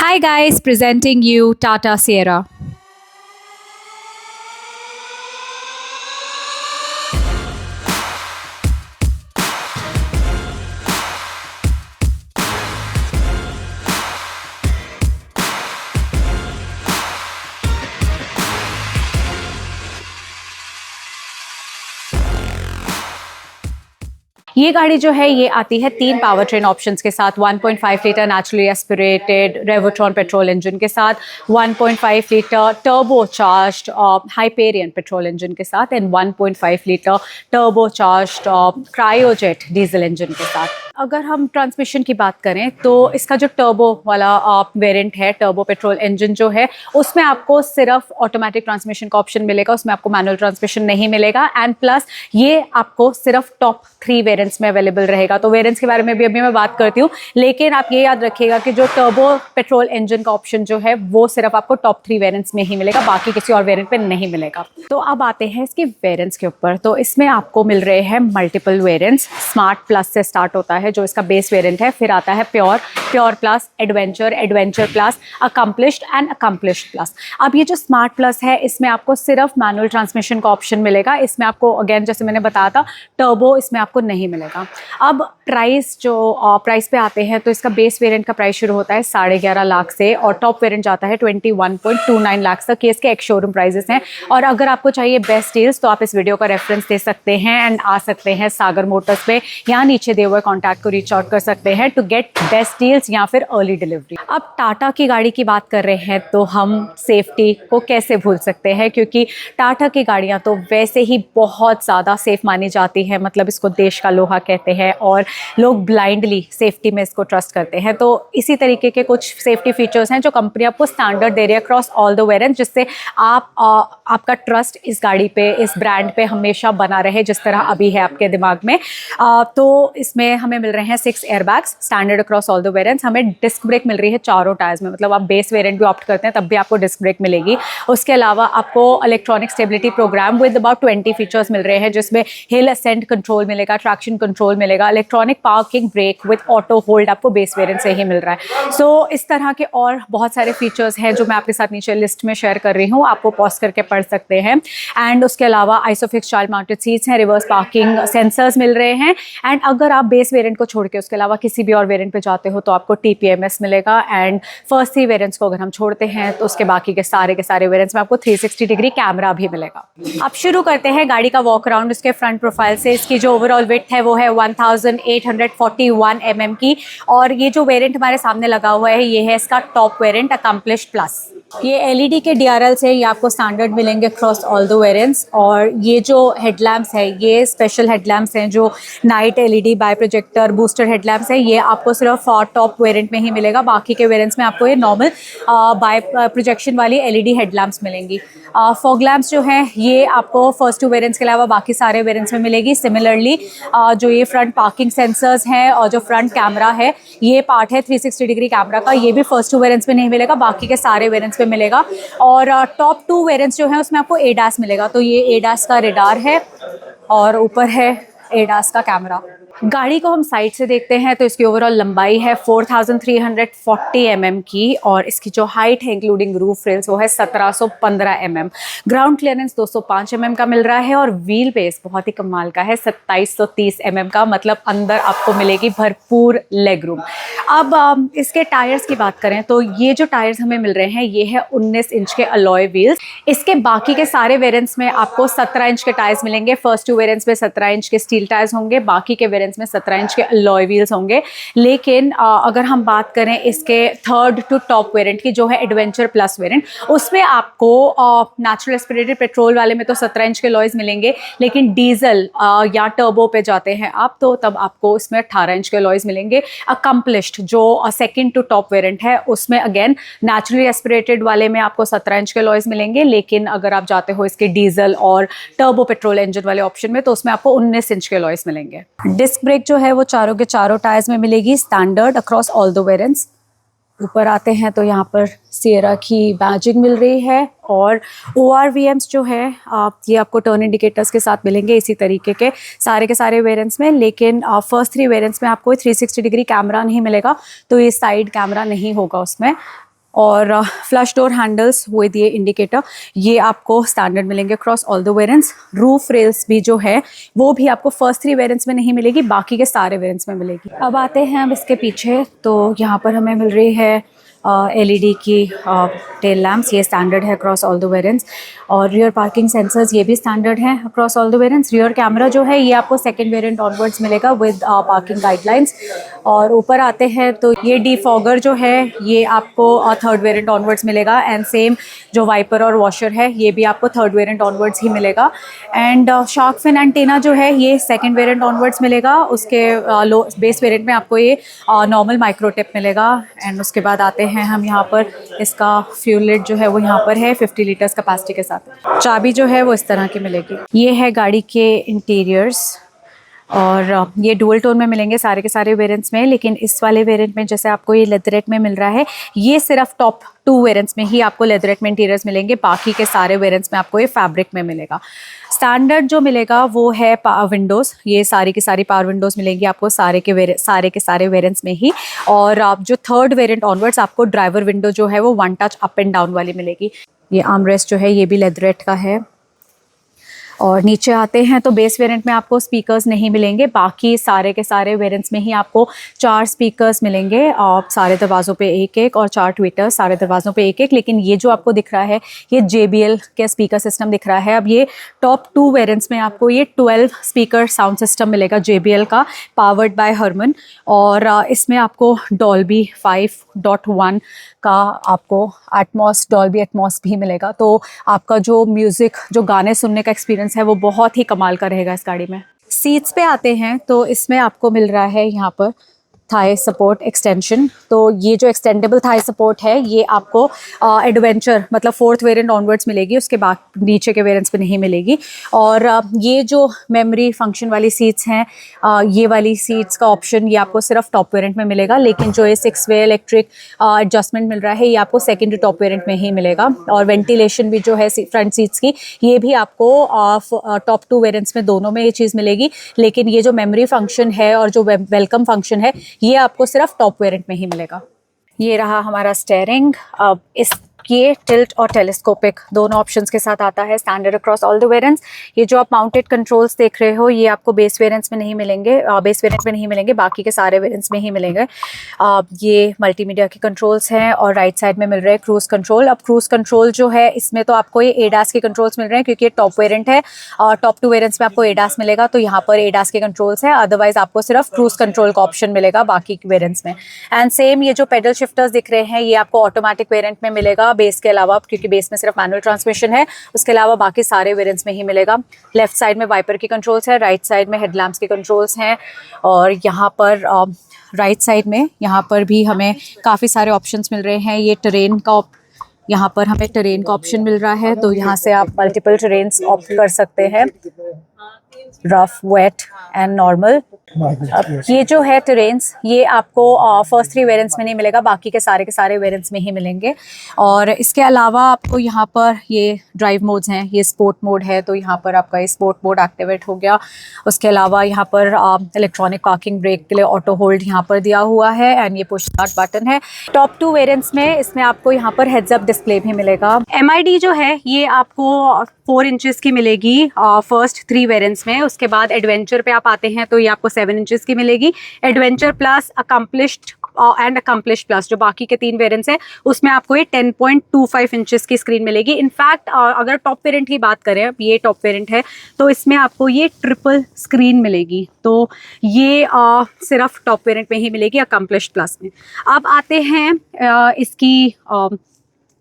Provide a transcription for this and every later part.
Hi guys, presenting you Tata Sierra. ये गाड़ी जो है ये आती है 3 पावर ट्रेन ऑप्शंस के साथ, 1.5 litre naturally aspirated Revotron petrol engine के साथ, 1.5 litre turbo charged Hyperion petrol engine के साथ and 1.5 litre turbo charged Kryojet diesel engine के साथ। अगर हम ट्रांसमिशन की बात करें तो इसका जो टर्बो वाला वेरिएंट है, टर्बो पेट्रोल इंजन जो है, उसमें आपको सिर्फ ऑटोमेटिक ट्रांसमिशन का ऑप्शन मिलेगा, उसमें आपको मैनुअल ट्रांसमिशन नहीं मिलेगा। एंड प्लस ये आपको सिर्फ टॉप 3 वेरिएंट्स में अवेलेबल रहेगा। तो वेरिएंट्स के बारे में भी अभी मैं बात करती हूँ, लेकिन आप ये याद रखिएगा कि जो टर्बो पेट्रोल इंजन का ऑप्शन जो है वो सिर्फ आपको टॉप 3 वेरिएंट्स में ही मिलेगा, बाकी किसी और वेरिएंट पे नहीं मिलेगा। तो अब आते हैं इसके वेरिएंट्स के ऊपर। तो इसमें आपको मिल रहे हैं मल्टीपल वेरिएंट्स। स्मार्ट प्लस से स्टार्ट होता है जो इसका बेस वेरिएंट है, फिर आता है pure, pure plus, adventure, adventure plus, accomplished and accomplished plus. अब ये जो स्मार्ट प्लस है इसमें आपको सिर्फ मैनुअल ट्रांसमिशन का ऑप्शन मिलेगा। इसमें आपको अगेन जैसे मैंने बताया था टर्बो इसमें आपको नहीं मिलेगा। अब प्राइस पे आते हैं तो इसका बेस वेरिएंट का प्राइस शुरू होता है 11.5 लाख से और टॉप वेरिएंट जाता है 21.29 लाख तक। ये इसके एक्स शोरूम प्राइजेस हैं। और अगर आपको चाहिए बेस्ट डील्स तो आप इस वीडियो का रेफरेंस दे सकते हैं एंड आ सकते हैं सागर मोटर्स पे, यहाँ नीचे दिए हुए कॉन्टैक्ट को रीच आउट कर सकते हैं टू गेट बेस्ट डील्स या फिर अर्ली डिलीवरी। अब टाटा की गाड़ी की बात कर रहे हैं तो हम सेफ्टी को कैसे भूल सकते हैं, क्योंकि टाटा की गाड़ियाँ तो वैसे ही बहुत ज़्यादा सेफ मानी जाती है। मतलब इसको देश का लोहा कहते हैं और लोग ब्लाइंडली सेफ्टी में इसको ट्रस्ट करते हैं। तो इसी तरीके के कुछ सेफ्टी फीचर्स हैं जो कंपनी आपको स्टैंडर्ड दे रही है अक्रॉस ऑल द वेरिएंट्स, जिससे आपका ट्रस्ट इस गाड़ी पे, इस ब्रांड पे हमेशा बना रहे जिस तरह अभी है आपके दिमाग में। तो इसमें हमें मिल रहे हैं 6 airbags standard across all the variants. हमें डिस्क ब्रेक मिल रही है चारों टायर्स में, मतलब आप बेस वेरिएंट भी ऑप्ट करते हैं तब भी आपको डिस्क ब्रेक मिलेगी। उसके अलावा आपको electronic stability programme with about 20 features मिल रहे हैं, जिसमें हिल असेंट कंट्रोल मिलेगा, ट्रैक्शन कंट्रोल मिलेगा, electronic parking brake with auto hold आपको बेस वेरिएंट से ही मिल रहा है। सो इस तरह के और बहुत सारे फीचर्स हैं जो मैं आपके साथ नीचे लिस्ट में शेयर कर रही हूँ, आपको पॉज करके पढ़ सकते हैं। एंड उसके अलावा आइसोफिक्स चाइल्ड माउंटेड सीट्स हैं, रिवर्स पार्किंग सेंसर्स मिल रहे हैं। एंड अगर आप बेस वेरिएंट को छोड़ के उसके अलावा किसी भी और वेरिएंट पे जाते हो तो आपको TPMS मिलेगा। एंड फर्स्ट 3 वेरिएंट्स को अगर हम छोड़ते हैं तो उसके बाकी के सारे वेरिएंट्स में आपको 360 डिग्री कैमरा भी मिलेगा। अब शुरू करते हैं गाड़ी का वॉक अराउंड इसके फ्रंट प्रोफाइल से। इसकी जो ओवरऑल विड्थ है वो है 1841 mm की। और ये जो वेरिएंट हमारे सामने लगा हुआ है ये है इसका टॉप वेरिएंट अकम्प्लिश्ड प्लस। ये LED के DRLs है, ये आपको स्टैंडर्ड मिलेंगे अक्रॉस ऑल द वेरिएंट्स। और ये जो हेडलैम्प्स है ये स्पेशल हेडलैम्प्स हैं जो night LED by projector booster headlamps है, ये आपको सिर्फ टॉप वेरिएंट में ही मिलेगा। बाकी के वेरिएंट्स में आपको ये नॉर्मल बाय प्रोजेक्शन वाली LED हेडलैम्प्स मिलेंगी। फॉग लैम्प्स जो हैं ये आपको फर्स्ट 2 वेरिएंट्स के अलावा बाकी सारे वेरिएंट्स में मिलेगी। सिमिलरली जो ये फ्रंट पार्किंग सेंसर्स हैं और जो फ्रंट कैमरा है ये पार्ट है 360 डिग्री कैमरा का, ये भी फर्स्ट 2 वेरिएंट्स में नहीं मिलेगा, बाकी के सारे वेरिएंट्स पे मिलेगा। और टॉप 2 वेरिएंट्स जो है उसमें आपको ADAS मिलेगा। तो ये ADAS का रेडार है और ऊपर है ADAS का कैमरा। गाड़ी को हम साइड से देखते हैं तो इसकी ओवरऑल लंबाई है 4340 mm की और इसकी जो हाइट है इंक्लूडिंग रूफ रेल्स वो है 1715 mm। ग्राउंड क्लियरेंस 205 mm का मिल रहा है और व्हील बेस बहुत ही कमाल का है 2730 mm का, मतलब अंदर आपको मिलेगी भरपूर लेग रूम। अब इसके टायर्स की बात करें तो ये जो टायर्स हमें मिल रहे हैं ये है 19 इंच के अलॉय व्हील्स। इसके बाकी के सारे वेरिएंट्स में आपको 17 इंच के टायर्स मिलेंगे। फर्स्ट 2 वेरिएंट्स में 17 इंच के स्टील टायर्स होंगे, बाकी के वेरिएंट्स में 17 इंच के अलॉय व्हील्स होंगे। लेकिन अगर हम बात करें इसके थर्ड टू टॉप वेरिएंट की जो है एडवेंचर प्लस वेरिएंट, उसमें आपको नेचुरल एस्पिरेटेड पेट्रोल वाले में तो 17 इंच के अलॉयज मिलेंगे, लेकिन डीजल या टर्बो पे जाते हैं आप तो तब आपको इसमें 18 इंच के अलॉयज मिलेंगे। अकम्प्लिश्ड जो सेकंड टू टॉप वेरिएंट है उसमें अगेन नेचुरली एस्पिरेटेड वाले में आपको 17 इंच के अलॉयज मिलेंगे, लेकिन अगर आप जाते हो इसके डीजल और टर्बो पेट्रोल इंजन वाले ऑप्शन में तो उसमें आपको 19 इंच के अलॉयज मिलेंगे। डिस्क ब्रेक जो है वो चारों के चारों टायर्स में मिलेगी standard across all the variants. ऊपर आते हैं तो यहाँ पर सिएरा की बैजिंग मिल रही है और ORVMs जो है ये आपको टर्न इंडिकेटर्स के साथ मिलेंगे इसी तरीके के सारे वेरिएंट्स में। लेकिन फर्स्ट 3 वेरिएंट्स में आपको 360 डिग्री कैमरा नहीं मिलेगा, तो ये साइड कैमरा नहीं होगा उसमें। और फ्लश डोर हैंडल्स विद ये इंडिकेटर, ये आपको स्टैंडर्ड मिलेंगे across all the variants. Roof rails भी जो है वो भी आपको फर्स्ट 3 वेरिएंट्स में नहीं मिलेगी, बाकी के सारे वेरिएंट्स में मिलेगी। अब आते हैं हम इसके पीछे, तो यहाँ पर हमें मिल रही है LED की टेल लैम्प्स, ये स्टैंडर्ड है अक्रॉस ऑल द वेरिएंट्स। और रियर पार्किंग सेंसर्स ये भी स्टैंडर्ड है across all the variants. Rear camera जो है ये आपको सेकंड वेरिएंट ऑनवर्ड्स मिलेगा विद पार्किंग गाइडलाइंस। और ऊपर आते हैं तो ये डिफॉगर जो है ये आपको थर्ड वेरिएंट ऑनवर्ड्स मिलेगा। एंड सेम जो वाइपर और वॉशर है ये भी आपको थर्ड वेरिएंट ऑनवर्ड्स ही मिलेगा। एंड शार्क फिन एंटीना जो है ये सेकंड वेरिएंट ऑनवर्ड्स मिलेगा। उसके लो बेस वेरिएंट में आपको ये नॉर्मल माइक्रोटिप मिलेगा। एंड उसके बाद आते हैं हम यहाँ पर, इसका फ्यूल लिड जो है वो यहाँ पर है 50 लीटर्स कैपेसिटी के साथ। चाबी जो है वो इस तरह की मिलेगी। ये है गाड़ी के इंटीरियर्स, और ये डुअल टोन में मिलेंगे सारे के सारे वेरिएंट्स में। लेकिन इस वाले वेरिएंट में जैसे आपको ये लेदरेट में मिल रहा है, ये सिर्फ टॉप 2 वेरिएंट्स में ही आपको लेदरेट में इंटीरियर्स मिलेंगे, बाकी के सारे वेरिएंट्स में आपको ये फैब्रिक में मिलेगा। स्टैंडर्ड जो मिलेगा वो है विंडोज़, ये सारी की सारी पावर विंडोज़ मिलेंगी आपको सारे के सारे वेरिएंट्स में ही। और आप जो थर्ड वेरिएंट ऑनवर्ड्स आपको ड्राइवर विंडो जो है वो 1 टच अप एंड डाउन वाली मिलेगी। ये आर्मरेस्ट जो है ये भी लेदरेट का है। और नीचे आते हैं तो बेस वेरिएंट में आपको स्पीकर्स नहीं मिलेंगे, बाकी सारे के सारे वेरिएंट्स में ही आपको 4 स्पीकर्स मिलेंगे और सारे दरवाज़ों पे एक एक, और 4 ट्विटर्स सारे दरवाज़ों पे एक एक। लेकिन ये जो आपको दिख रहा है ये JBL के स्पीकर सिस्टम दिख रहा है। अब ये टॉप 2 वेरिएंट्स में आपको ये 12 स्पीकर साउंड सिस्टम मिलेगा JBL का, पावर्ड बाय हरमन। और इसमें आपको डॉल्बी 5.1 का आपको डॉल्बी एटमॉस भी मिलेगा। तो आपका जो म्यूज़िक, जो गाने सुनने का एक्सपीरियंस है वो बहुत ही कमाल का रहेगा इस गाड़ी में। सीट्स पे आते हैं तो इसमें आपको मिल रहा है यहाँ पर थाई सपोर्ट एक्सटेंशन। तो ये जो एक्सटेंडेबल थाई सपोर्ट है ये आपको एडवेंचर मतलब 4th वेरिएंट ऑनवर्ड्स मिलेगी, उसके बाद नीचे के वेरिएंट्स पे नहीं मिलेगी। और ये जो मेमोरी फंक्शन वाली सीट्स हैं, ये वाली सीट्स का ऑप्शन ये आपको सिर्फ टॉप वेरिएंट में मिलेगा। लेकिन जो ये 6 वे इलेक्ट्रिक एडजस्टमेंट मिल रहा है ये आपको सेकेंडरी टॉप वेरिएंट में ही मिलेगा। और वेंटिलेशन भी जो है फ्रंट सीट्स की ये भी आपको टॉप 2 वेरिएंट्स में दोनों में ये चीज़ मिलेगी। लेकिन ये जो मेमोरी फंक्शन है और जो वेलकम फंक्शन है ये आपको सिर्फ टॉप वेरिएंट में ही मिलेगा। ये रहा हमारा स्टीयरिंग। अब ये टिल्ट और टेलीस्कोपिक दोनों ऑप्शंस के साथ आता है, standard across all the variants. ये जो आप माउंटेड कंट्रोल्स देख रहे हो ये आपको बेस वेरिएंट्स में नहीं मिलेंगे, बेस वेरिएंट में नहीं मिलेंगे, बाकी के सारे वेरिएंट्स में ही मिलेंगे। ये मल्टीमीडिया के कंट्रोल्स हैं और राइट साइड में मिल रहे हैं क्रूज़ कंट्रोल। अब क्रूज़ कंट्रोल जो है इसमें तो आपको ये ADAS के कंट्रोल्स मिल रहे हैं क्योंकि ये टॉप वेरिएंट है, और टॉप 2 वेरिएंट्स में आपको ADAS मिलेगा, तो यहाँ पर ADAS के कंट्रोल्स हैं। अदरवाइज आपको सिर्फ क्रूज़ कंट्रोल का ऑप्शन मिलेगा बाकी वेरिएंट्स में। एंड सेम ये जो पेडल शिफ्टर्स दिख रहे हैं ये आपको ऑटोमेटिक वेरिएंट में मिलेगा बेस के अलावा, क्योंकि बेस में सिर्फ मैनुअल ट्रांसमिशन है, उसके अलावा बाकी सारे वेरिएंट्स में ही मिलेगा। लेफ्ट साइड में वाइपर की कंट्रोल्स है, राइट साइड में हेडलैम्प्स के कंट्रोल्स हैं। और यहाँ पर राइट साइड में यहाँ पर भी हमें काफ़ी सारे ऑप्शंस मिल रहे हैं। ये टरेन का यहाँ पर हमें टरेन का ऑप्शन मिल रहा है, तो यहाँ से आप मल्टीपल टरेन्स ऑप्ट कर सकते हैं, रफ, वेट एंड नॉर्मल। अब ये जो है टरेन्स ये आपको फर्स्ट 3 वेरिएंट्स में नहीं मिलेगा, बाकी के सारे वेरिएंट्स में ही मिलेंगे। और इसके अलावा आपको यहाँ पर ये ड्राइव मोड्स हैं, ये स्पोर्ट मोड है, तो यहाँ पर आपका ये स्पोर्ट मोड एक्टिवेट हो गया। उसके अलावा यहाँ पर इलेक्ट्रॉनिक पार्किंग ब्रेक के लिए ऑटो होल्ड यहाँ पर दिया हुआ है, एंड ये पुश स्टार्ट बटन है। टॉप 2 वेरिएंट्स में इसमें आपको यहाँ पर हेड्स अप डिस्प्ले भी मिलेगा। MID जो है ये आपको 4 इंचेस की मिलेगी फर्स्ट 3 वेरिएंट्स में। उसके बाद एडवेंचर पे आप आते हैं तो ये आपको 7 इंचेस की मिलेगी। Adventure plus, accomplished and accomplished plus, जो बाकी के 3 वेरिएंट्स हैं उसमें आपको ये 10.25 इंचेस की स्क्रीन मिलेगी। इनफैक्ट अगर टॉप वेरिएंट की बात करें, अब ये टॉप वेरिएंट है तो इसमें आपको ये ट्रिपल स्क्रीन मिलेगी, तो ये सिर्फ टॉप वेरिएंट में ही मिलेगी अकम्पलिश्ड प्लस में। अब आते हैं इसकी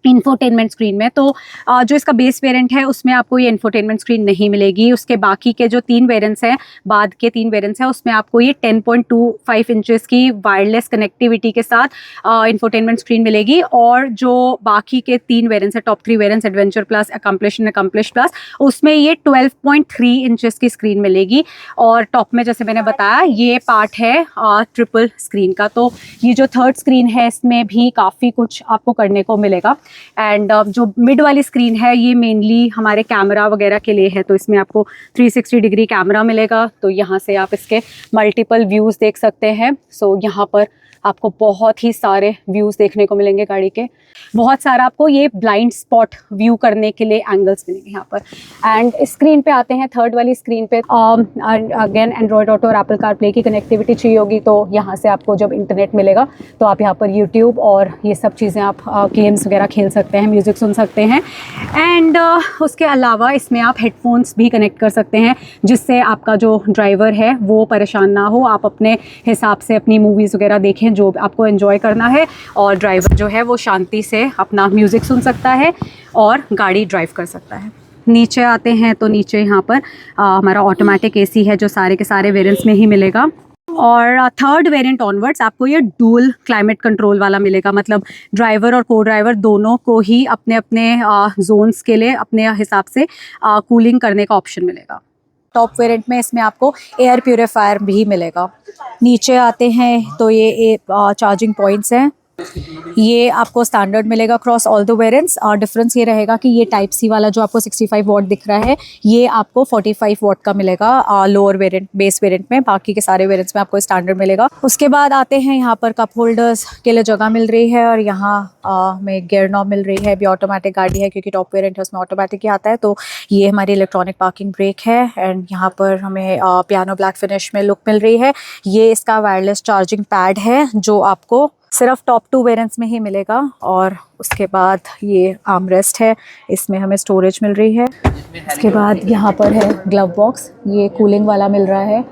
इंफोटेनमेंट स्क्रीन में, तो जो इसका बेस वेरिएंट है उसमें आपको ये इंफोटेनमेंट स्क्रीन नहीं मिलेगी। उसके बाकी के जो 3 वेरिएंट्स हैं, बाद के 3 वेरिएंट्स हैं, उसमें आपको ये 10.25 इंचेस की वायरलेस कनेक्टिविटी के साथ इंफोटेनमेंट स्क्रीन मिलेगी। और जो बाकी के 3 वेरिएंट्स हैं, top 3 variants, adventure plus, accomplished plus, उसमें ये 12.3 इंचेस की स्क्रीन मिलेगी। और टॉप में जैसे मैंने बताया ये पार्ट है ट्रिपल स्क्रीन का, तो ये जो थर्ड स्क्रीन है इसमें भी काफ़ी कुछ आपको करने को मिलेगा। एंड जो मिड वाली स्क्रीन है ये मेनली हमारे कैमरा वगैरह के लिए है, तो इसमें आपको 360 डिग्री कैमरा मिलेगा, तो यहाँ से आप इसके मल्टीपल व्यूज़ देख सकते हैं। सो यहाँ पर आपको बहुत ही सारे व्यूज़ देखने को मिलेंगे गाड़ी के। बहुत सारा आपको ये ब्लाइंड स्पॉट व्यू करने के लिए एंगल्स मिलेंगे यहाँ पर। एंड स्क्रीन पे आते हैं, थर्ड वाली स्क्रीन पे अगेन एंड्रॉयड ऑटो और एप्पल कारप्ले की कनेक्टिविटी चाहिए होगी, तो यहाँ से आपको जब इंटरनेट मिलेगा तो आप यहाँ पर यूट्यूब और ये सब चीज़ें आप गेम्स वगैरह खेल सकते हैं, म्यूज़िक सुन सकते हैं। एंड उसके अलावा इसमें आप हेडफोन्स भी कनेक्ट कर सकते हैं, जिससे आपका जो ड्राइवर है वो परेशान ना हो, आप अपने हिसाब से अपनी मूवीज़ वगैरह देखें जो आपको एंजॉय करना है, और ड्राइवर जो है वो शांति से अपना म्यूज़िक सुन सकता है और गाड़ी ड्राइव कर सकता है। नीचे आते हैं तो नीचे यहाँ पर हमारा ऑटोमेटिक एसी है जो सारे के सारे वेरिएंट्स में ही मिलेगा। और थर्ड वेरिएंट ऑनवर्ड्स आपको ये डुअल क्लाइमेट कंट्रोल वाला मिलेगा, मतलब ड्राइवर और को ड्राइवर दोनों को ही अपने अपने जोन्स के लिए अपने हिसाब से कूलिंग करने का ऑप्शन मिलेगा। टॉप वेरिएंट में इसमें आपको एयर प्यूरीफायर भी मिलेगा। नीचे आते हैं तो ये चार्जिंग पॉइंट्स हैं, ये आपको स्टैंडर्ड मिलेगा अक्रॉस ऑल द वेरिएंट्स। और डिफरेंस ये रहेगा कि ये टाइप सी वाला जो आपको 65 वॉट दिख रहा है ये आपको 45 वॉट का मिलेगा लोअर वेरिएंट बेस वेरिएंट में, बाकी के सारे वेरिएंट्स में आपको स्टैंडर्ड मिलेगा। उसके बाद आते हैं यहाँ पर कप होल्डर्स के लिए जगह मिल रही है, और यहाँ में गियर नॉब मिल रही है। अभी ऑटोमेटिक गाड़ी है क्योंकि टॉप वेरिएंट है उसमें ऑटोमेटिक ही आता है, तो ये हमारी इलेक्ट्रॉनिक पार्किंग ब्रेक है। एंड यहाँ पर हमें पियानो ब्लैक फिनिश में लुक मिल रही है। ये इसका वायरलेस चार्जिंग पैड है जो आपको सिर्फ टॉप 2 वेरिएंट्स में ही मिलेगा। और उसके बाद ये आर्मरेस्ट है, इसमें हमें स्टोरेज मिल रही है। उसके बाद यहाँ पर है ग्लव बॉक्स, ये कूलिंग वाला मिल रहा है।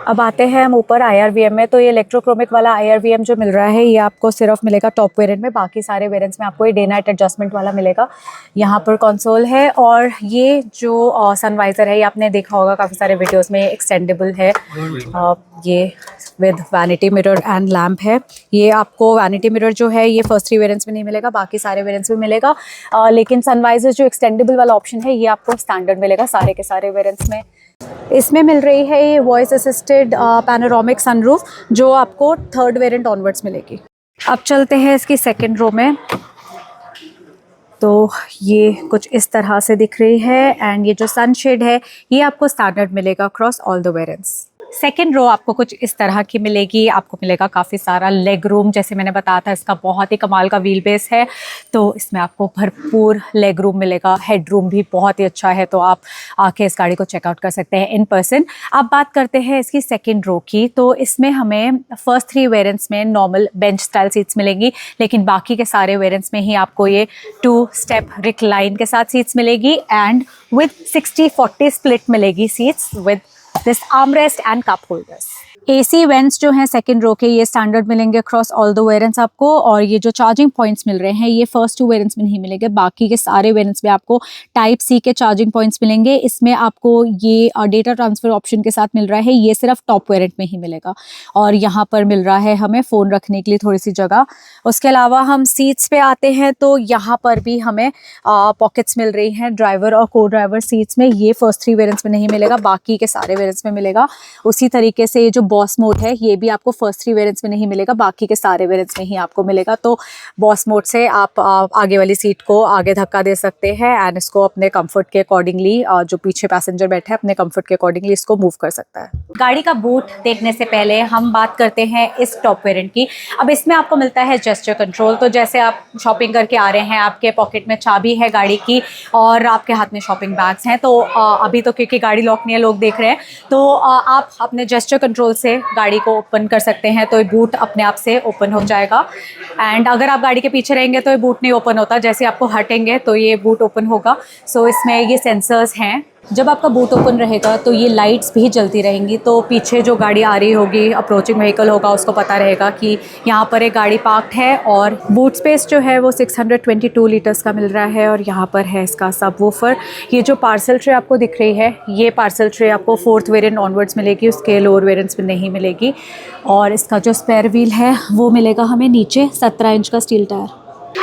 अब आते हैं हम ऊपर IRVM में, तो ये इलेक्ट्रोक्रोमिक वाला IRVM जो मिल रहा है ये आपको सिर्फ मिलेगा टॉप वेरिएंट में, बाकी सारे वेरिएंट्स में आपको ये डे नाइट एडजस्टमेंट वाला मिलेगा। यहाँ पर कंसोल है, और ये जो सनवाइज़र है ये आपने देखा होगा काफ़ी सारे वीडियोस में, एक्सटेंडेबल है। ये with vanity mirror and lamp है। ये आपको वैनिटी मिरर जो है ये फर्स्ट 3 वेरिएंट्स में नहीं मिलेगा, बाकी सारे वेरिएंट्स में मिलेगा। लेकिन सनवाइज़र जो एक्सटेंडेबल वाला ऑप्शन है ये आपको स्टैंडर्ड मिलेगा सारे के सारे वेरिएंट्स में। इसमें मिल रही है ये वॉइस असिस्टेड पैनोरामिक सनरूफ जो आपको थर्ड वेरिएंट ऑनवर्ड्स मिलेगी। अब चलते हैं इसकी सेकंड रो में, तो ये कुछ इस तरह से दिख रही है। एंड ये जो सनशेड है ये आपको स्टैंडर्ड मिलेगा across all the variants. Second row आपको कुछ इस तरह की मिलेगी, आपको मिलेगा काफ़ी सारा लेग रूम, जैसे मैंने बताया था इसका बहुत ही कमाल का व्हील बेस है, तो इसमें आपको भरपूर लेग रूम मिलेगा। हेड रूम भी बहुत ही अच्छा है, तो आप आके इस गाड़ी को चेकआउट कर सकते हैं इन पर्सन। अब बात करते हैं इसकी सेकेंड रो की, तो इसमें हमें फर्स्ट 3 वेरिएंट्स में नॉर्मल बेंच स्टाइल सीट्स मिलेंगी, लेकिन बाकी के सारे वेरिएंट्स में ही आपको ये 2 स्टेप रिक्लाइन के साथ सीट्स मिलेगी, एंड विद 60-40 स्प्लिट मिलेगी seats with this armrest and cup holders। AC vents जो हैं सेकंड रो के ये स्टैंडर्ड मिलेंगे अक्रॉस ऑल द वेरिएंट्स आपको, और ये जो चार्जिंग पॉइंट्स मिल रहे हैं ये फर्स्ट 2 वेरिएंट्स में नहीं मिलेंगे, बाकी के सारे वेरिएंट्स में आपको टाइप सी के चार्जिंग पॉइंट्स मिलेंगे। इसमें आपको ये डेटा ट्रांसफर ऑप्शन के साथ मिल रहा है, ये सिर्फ टॉप वेरिएंट में ही मिलेगा। और यहाँ पर मिल रहा है हमें फ़ोन रखने के लिए थोड़ी सी जगह। उसके अलावा हम सीट्स पे आते हैं, तो यहाँ पर भी हमें पॉकेट्स मिल रही हैं ड्राइवर और को ड्राइवर सीट्स में। ये फर्स्ट 3 वेरिएंट्स में नहीं मिलेगा, बाकी के सारे वेरिएंट्स में मिलेगा। उसी तरीके से ये जो बॉस मोड है ये भी आपको फर्स्ट 3 वेरिएंट्स में नहीं मिलेगा, बाकी के सारे वेरिएंट्स में ही आपको मिलेगा। तो बॉस मोड से आप आगे वाली सीट को आगे धक्का दे सकते हैं, एंड इसको अपने कंफर्ट के अकॉर्डिंगली, जो पीछे पैसेंजर बैठा है अपने कंफर्ट के अकॉर्डिंगली इसको मूव कर सकता है। गाड़ी का बूट देखने से पहले हम बात करते हैं इस टॉप वेरिएंट की। अब इसमें आपको मिलता है जेस्चर कंट्रोल, तो जैसे आप शॉपिंग करके आ रहे हैं, आपके पॉकेट में चाबी है गाड़ी की और आपके हाथ में शॉपिंग बैग्स हैं, तो अभी तो क्योंकि गाड़ी लॉक नहीं है लोग देख रहे हैं, तो आप अपने जेस्चर कंट्रोल से गाड़ी को ओपन कर सकते हैं, तो ये बूट अपने आप से ओपन हो जाएगा। एंड अगर आप गाड़ी के पीछे रहेंगे तो ये बूट नहीं ओपन होता, जैसे आपको हटेंगे तो ये बूट ओपन होगा। सो इसमें ये सेंसर्स हैं, जब आपका बूट ओपन रहेगा तो ये लाइट्स भी जलती रहेंगी, तो पीछे जो गाड़ी आ रही होगी, अप्रोचिंग व्हीकल होगा, उसको पता रहेगा कि यहाँ पर एक गाड़ी पार्क्ड है। और बूट स्पेस जो है वो 622 लीटर्स का मिल रहा है, और यहाँ पर है इसका सबवूफर। ये जो पार्सल ट्रे आपको दिख रही है ये पार्सल ट्रे आपको 4th वेरिएंट ऑनवर्ड्स मिलेगी, उसके लोअर वेरिएंट्स में नहीं मिलेगी। और इसका जो स्पेयर व्हील है वो मिलेगा हमें नीचे 17 इंच का स्टील टायर।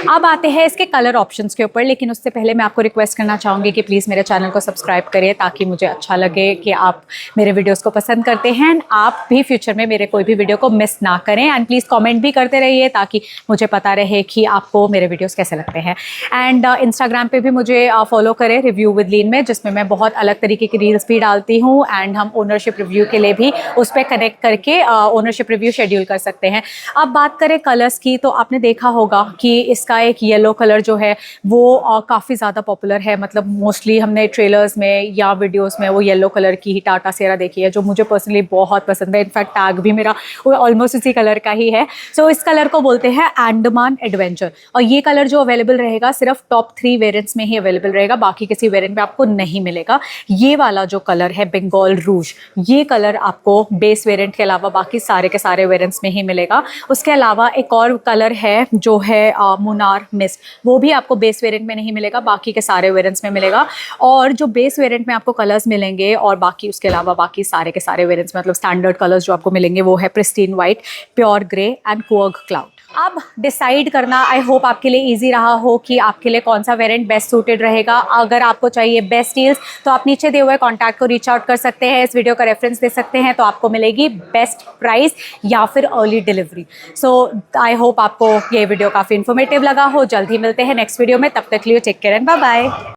अब आते हैं इसके कलर ऑप्शंस के ऊपर, लेकिन उससे पहले मैं आपको रिक्वेस्ट करना चाहूँगी कि प्लीज़ मेरे चैनल को सब्सक्राइब करिए, ताकि मुझे अच्छा लगे कि आप मेरे वीडियोस को पसंद करते हैं एंड आप भी फ्यूचर में मेरे कोई भी वीडियो को मिस ना करें। एंड प्लीज़ कमेंट भी करते रहिए ताकि मुझे पता रहे कि आपको मेरे वीडियोस कैसे लगते हैं। एंड इंस्टाग्राम पे भी मुझे फॉलो करें रिव्यू विद लीन में, जिसमें मैं बहुत अलग तरीके की रील्स भी डालती हूँ एंड हम ओनरशिप रिव्यू के लिए भी उस पर कनेक्ट करके ओनरशिप रिव्यू शेड्यूल कर सकते हैं। अब बात करें कलर्स की, तो आपने देखा होगा कि इसका एक येलो कलर जो है वो काफ़ी ज़्यादा पॉपुलर है। मतलब मोस्टली हमने ट्रेलर्स में या वीडियोस में वो येलो कलर की ही टाटा सिएरा देखी है, जो मुझे पर्सनली बहुत पसंद है। इनफैक्ट टैग भी मेरा वो ऑलमोस्ट इसी कलर का ही है। सो इस कलर को बोलते हैं अंडमान एडवेंचर, और ये कलर जो अवेलेबल रहेगा सिर्फ टॉप 3 वेरिएंट्स में ही अवेलेबल रहेगा, बाकी किसी वेरिएंट में आपको नहीं मिलेगा। ये वाला जो कलर है बंगाल रूज, ये कलर आपको बेस वेरिएंट के अलावा बाकी सारे के सारे वेरिएंट्स में ही मिलेगा। उसके अलावा एक और कलर है जो है मुनार मिस्ट, वो भी आपको बेस वेरिएंट में नहीं मिलेगा, बाकी के सारे वेरिएंट्स में मिलेगा। और जो बेस वेरिएंट में आपको कलर्स मिलेंगे और बाकी उसके अलावा बाकी सारे के सारे वेरिएंट्स में मतलब स्टैंडर्ड कलर्स जो आपको मिलेंगे वो है pristine white, pure grey and Coorg cloud. अब डिसाइड करना आई होप आपके लिए इजी रहा हो कि आपके लिए कौन सा वेरिएंट बेस्ट सूटेड रहेगा। अगर आपको चाहिए बेस्ट डील्स तो आप नीचे दिए हुए कॉन्टैक्ट को रीच आउट कर सकते हैं, इस वीडियो का रेफरेंस दे सकते हैं, तो आपको मिलेगी बेस्ट प्राइस या फिर early delivery. So I hope आपको ये वीडियो काफ़ी इन्फॉर्मेटिव लगा हो। जल्द ही मिलते हैं नेक्स्ट वीडियो में, तब तक के लिए take care and bye bye.